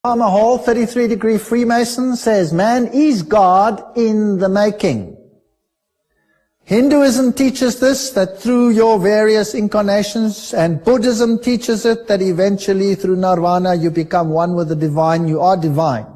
Palmer Hall, 33-degree Freemason, says man is God in the making. Hinduism teaches this, that through your various incarnations, and Buddhism teaches it, that eventually through nirvana you become one with the divine, you are divine.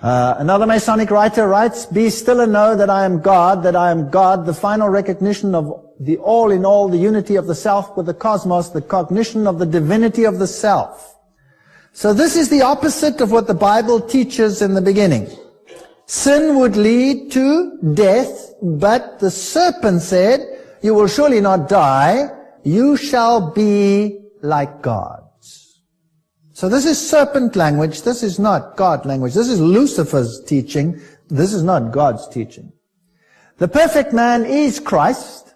Another Masonic writer writes, be still and know that I am God, the final recognition of the all in all, the unity of the self with the cosmos, the cognition of the divinity of the self. So this is the opposite of what the Bible teaches in the beginning. Sin would lead to death, but the serpent said, you will surely not die, you shall be like gods. So this is serpent language, this is not God language, this is Lucifer's teaching, this is not God's teaching. The perfect man is Christ,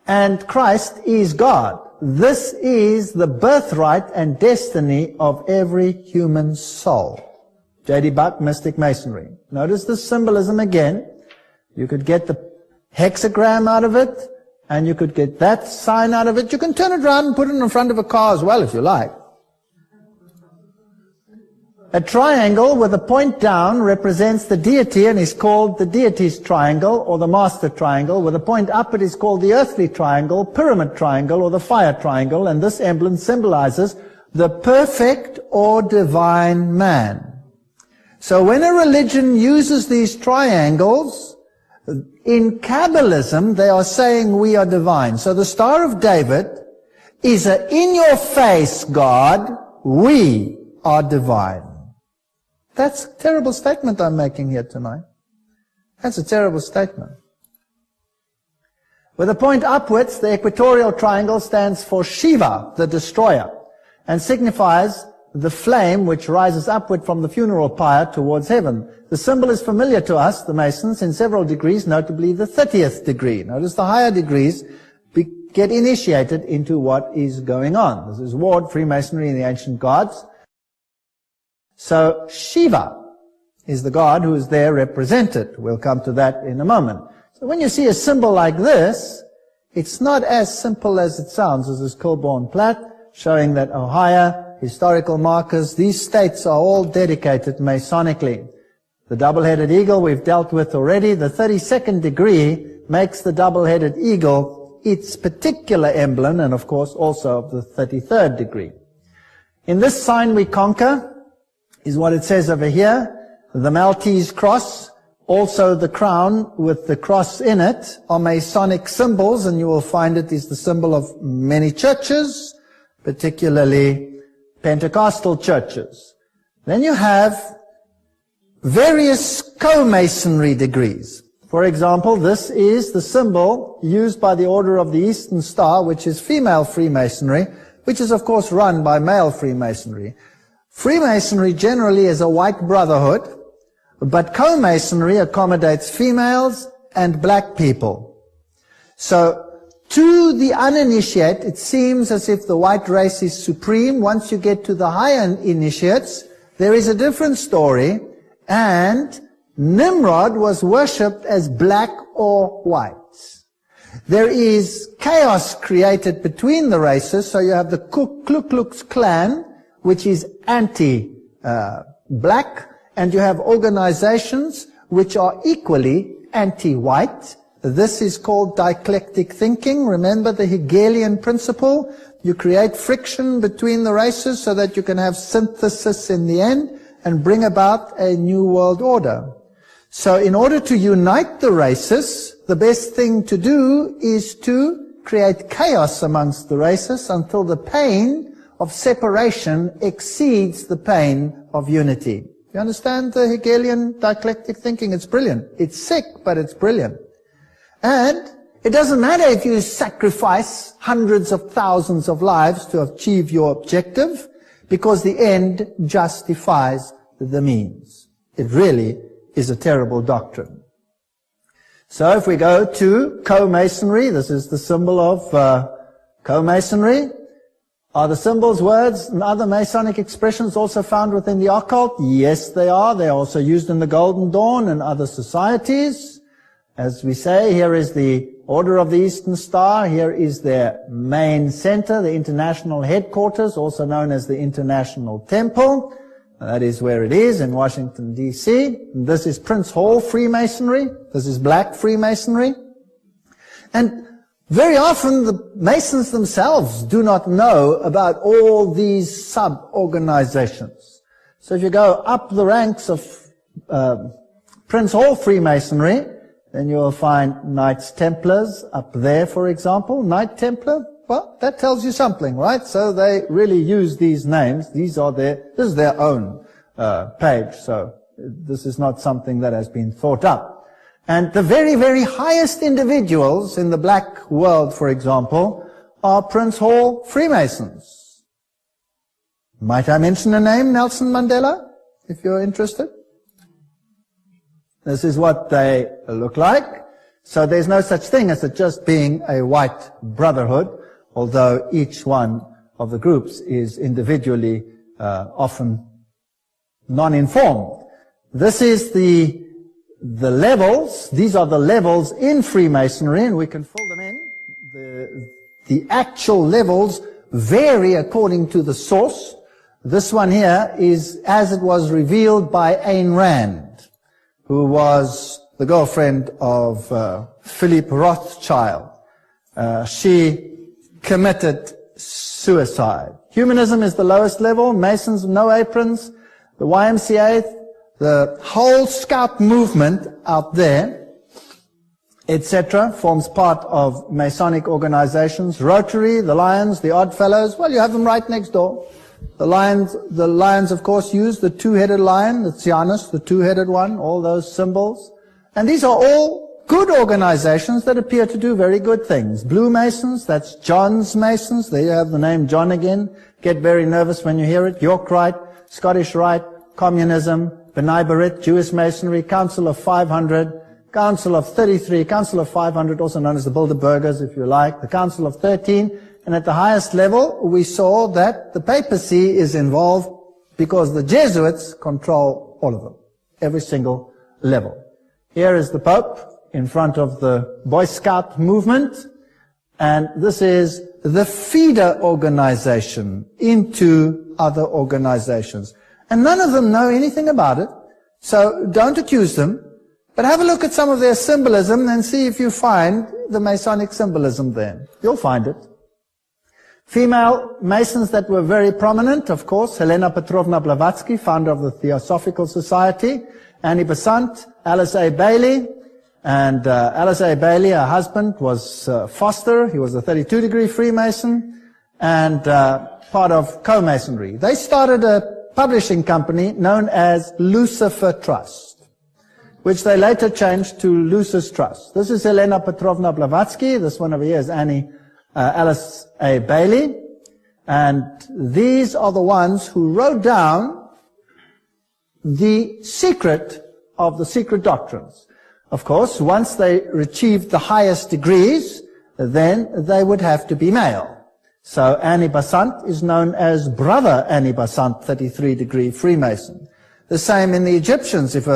and Christ is God. This is the birthright and destiny of every human soul. J.D. Buck, Mystic Masonry. Notice the symbolism again. You could get the hexagram out of it, and you could get that sign out of it. You can turn it around and put it in front of a car as well if you like. A triangle with a point down represents the deity and is called the deity's triangle or the master triangle. With a point up it is called the earthly triangle, pyramid triangle, or the fire triangle, and this emblem symbolizes the perfect or divine man. So when a religion uses these triangles, in Kabbalism they are saying we are divine. So the Star of David is a in-your-face God, we are divine. That's a terrible statement I'm making here tonight. That's a terrible statement. With a point upwards, the equatorial triangle stands for Shiva, the destroyer, and signifies the flame which rises upward from the funeral pyre towards heaven. The symbol is familiar to us, the Masons, in several degrees, notably the 30th degree. Notice the higher degrees get initiated into what is going on. This is Ward, Freemasonry, and the Ancient Gods. So Shiva is the god who is there represented. We'll come to that in a moment. So when you see a symbol like this, it's not as simple as it sounds. This is Kilbourne Platt, showing that Ohio, historical markers, these states are all dedicated Masonically. The double-headed eagle we've dealt with already. The 32nd degree makes the double-headed eagle its particular emblem, and of course also of the 33rd degree. In this sign we conquer is what it says over here. The Maltese cross, also the crown with the cross in it, are Masonic symbols, and you will find it is the symbol of many churches, particularly Pentecostal churches. Then you have various co-masonry degrees. For example, this is the symbol used by the Order of the Eastern Star, which is female Freemasonry, which is of course run by male Freemasonry. Freemasonry generally is a white brotherhood, but co-masonry accommodates females and black people. So to the uninitiate, it seems as if the white race is supreme. Once you get to the higher initiates, there is a different story, and Nimrod was worshipped as black or white. There is chaos created between the races, so you have the Ku Klux Klan, which is anti-black, and you have organizations which are equally anti-white. This is called dialectic thinking. Remember the Hegelian principle? You create friction between the races so that you can have synthesis in the end and bring about a new world order. So in order to unite the races, the best thing to do is to create chaos amongst the races until the pain of separation exceeds the pain of unity. You understand the Hegelian dialectic thinking? It's brilliant. It's sick, but it's brilliant. And it doesn't matter if you sacrifice hundreds of thousands of lives to achieve your objective, because the end justifies the means. It really is a terrible doctrine. So if we go to co-masonry, this is the symbol of co-masonry. Are the symbols, words, and other Masonic expressions also found within the occult? Yes, they are. They are also used in the Golden Dawn and other societies. As we say, here is the Order of the Eastern Star, here is their main center, the international headquarters, also known as the International Temple. That is where it is, in Washington, D.C. This is Prince Hall Freemasonry. This is black Freemasonry. And very often the Masons themselves do not know about all these sub-organizations. So if you go up the ranks of Prince Hall Freemasonry, then you'll find Knights Templars up there, for example. Knight Templar, well, that tells you something, right? So they really use these names. This is their own page, so this is not something that has been thought up. And the very, very highest individuals in the black world, for example, are Prince Hall Freemasons. Might I mention a name, Nelson Mandela, if you're interested? This is what they look like. So there's no such thing as it just being a white brotherhood, although each one of the groups is individually often non-informed. This is the levels. These are the levels in Freemasonry, and we can fill them in. The actual levels vary according to the source. This one here is as it was revealed by Ayn Rand, who was the girlfriend of Philip Rothschild. She committed suicide. Humanism is the lowest level. Masons, no aprons. The YMCA, the whole Scout movement out there, etc., forms part of Masonic organizations. Rotary, the Lions, the Oddfellows, well, you have them right next door. The lions, of course, use the two-headed lion, the Tsianus, the two-headed one, all those symbols. And these are all good organizations that appear to do very good things. Blue Masons, that's John's Masons. There you have the name John again. Get very nervous when you hear it. York Rite, Scottish Rite, Communism, B'nai B'rith, Jewish Masonry, Council of 500, Council of 33, Council of 500, also known as the Bilderbergers, if you like, the Council of 13. And at the highest level, we saw that the papacy is involved because the Jesuits control all of them, every single level. Here is the Pope in front of the Boy Scout movement, and this is the feeder organization into other organizations. And none of them know anything about it, so don't accuse them, but have a look at some of their symbolism and see if you find the Masonic symbolism there. You'll find it. Female Masons that were very prominent, of course, Helena Petrovna Blavatsky, founder of the Theosophical Society, Annie Besant, Alice A. Bailey, and Alice A. Bailey, her husband, was Foster. He was a 32-degree Freemason and part of Co-Masonry. They started a publishing company known as Lucifer Trust, which they later changed to Lucis Trust. This is Helena Petrovna Blavatsky. This one over here is Alice A. Bailey, and these are the ones who wrote down the secret of the secret doctrines. Of course, once they achieved the highest degrees, then they would have to be male. So Annie Besant is known as Brother Annie Besant, 33-degree Freemason. The same in the Egyptians. If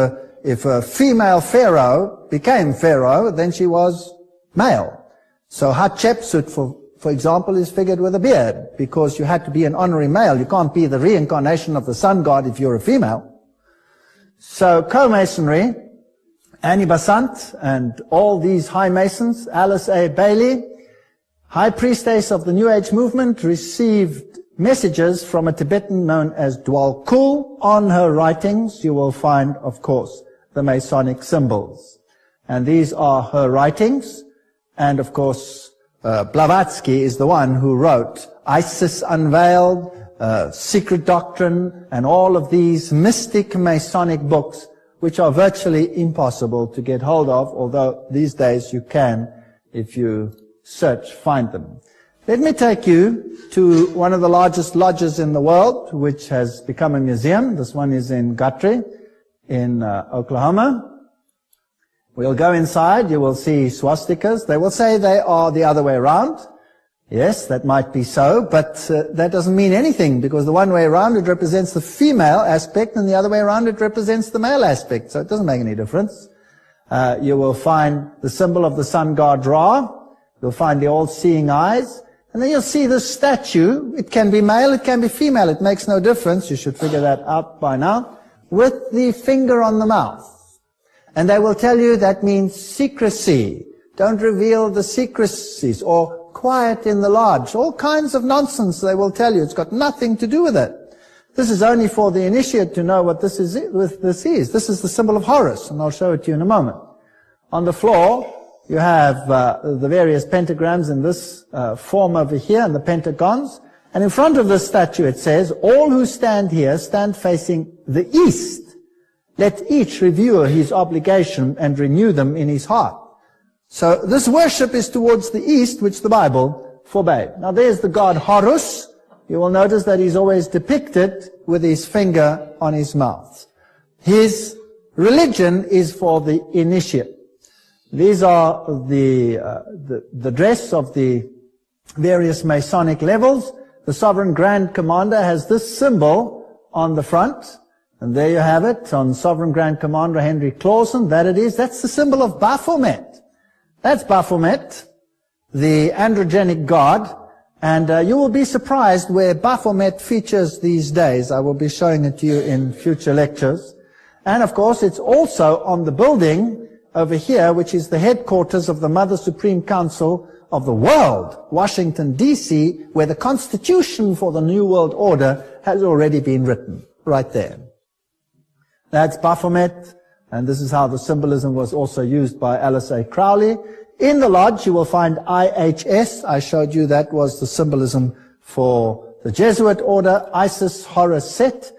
a female pharaoh became pharaoh, then she was male. So Hatshepsut, for example, is figured with a beard, because you had to be an honorary male. You can't be the reincarnation of the sun god if you're a female. So Co-Masonry, Annie Besant, and all these high Masons, Alice A. Bailey, High Priestess of the New Age movement, received messages from a Tibetan known as Dwal Kul. On her writings, you will find, of course, the Masonic symbols. And these are her writings. And, of course, Blavatsky is the one who wrote Isis Unveiled, Secret Doctrine, and all of these mystic Masonic books, which are virtually impossible to get hold of, although these days you can, if you find them. Let me take you to one of the largest lodges in the world, which has become a museum. This one is in Guthrie, in Oklahoma. We'll go inside. You will see swastikas. They will say they are the other way around. Yes, that might be so, but that doesn't mean anything, because the one way around it represents the female aspect, and the other way around it represents the male aspect, so it doesn't make any difference. You will find the symbol of the sun god Ra. You'll find the all-seeing eyes. And then you'll see this statue. It can be male, it can be female. It makes no difference. You should figure that out by now. With the finger on the mouth. And they will tell you that means secrecy. Don't reveal the secrecies, or quiet in the lodge. All kinds of nonsense they will tell you. It's got nothing to do with it. This is only for the initiate to know what this is. This is the symbol of Horus, and I'll show it to you in a moment. On the floor, you have the various pentagrams in this form over here, and the pentagons. And in front of this statue it says, all who stand here stand facing the east. Let each review his obligation and renew them in his heart. So this worship is towards the east, which the Bible forbade. Now there's the god Horus. You will notice that he's always depicted with his finger on his mouth. His religion is for the initiate. These are the dress of the various Masonic levels. The Sovereign Grand Commander has this symbol on the front. And there you have it on Sovereign Grand Commander Henry Clausen. That it is. That's the symbol of Baphomet. That's Baphomet, the androgenic god. And you will be surprised where Baphomet features these days. I will be showing it to you in future lectures. And of course, it's also on the building over here, which is the headquarters of the Mother Supreme Council of the world, Washington, D.C., where the Constitution for the New World Order has already been written, right there. That's Baphomet, and this is how the symbolism was also used by Alice A. Crowley. In the lodge, you will find IHS. I showed you that was the symbolism for the Jesuit order, Isis, Horus, Set.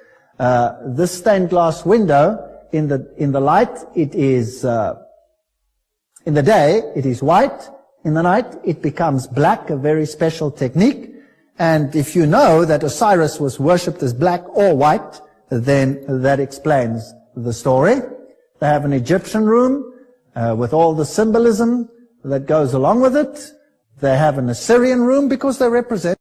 This stained glass window, in the light, it is, in the day, it is white. In the night, it becomes black, a very special technique. And if you know that Osiris was worshipped as black or white, then that explains the story. They have an Egyptian room with all the symbolism that goes along with it. They have an Assyrian room because they represent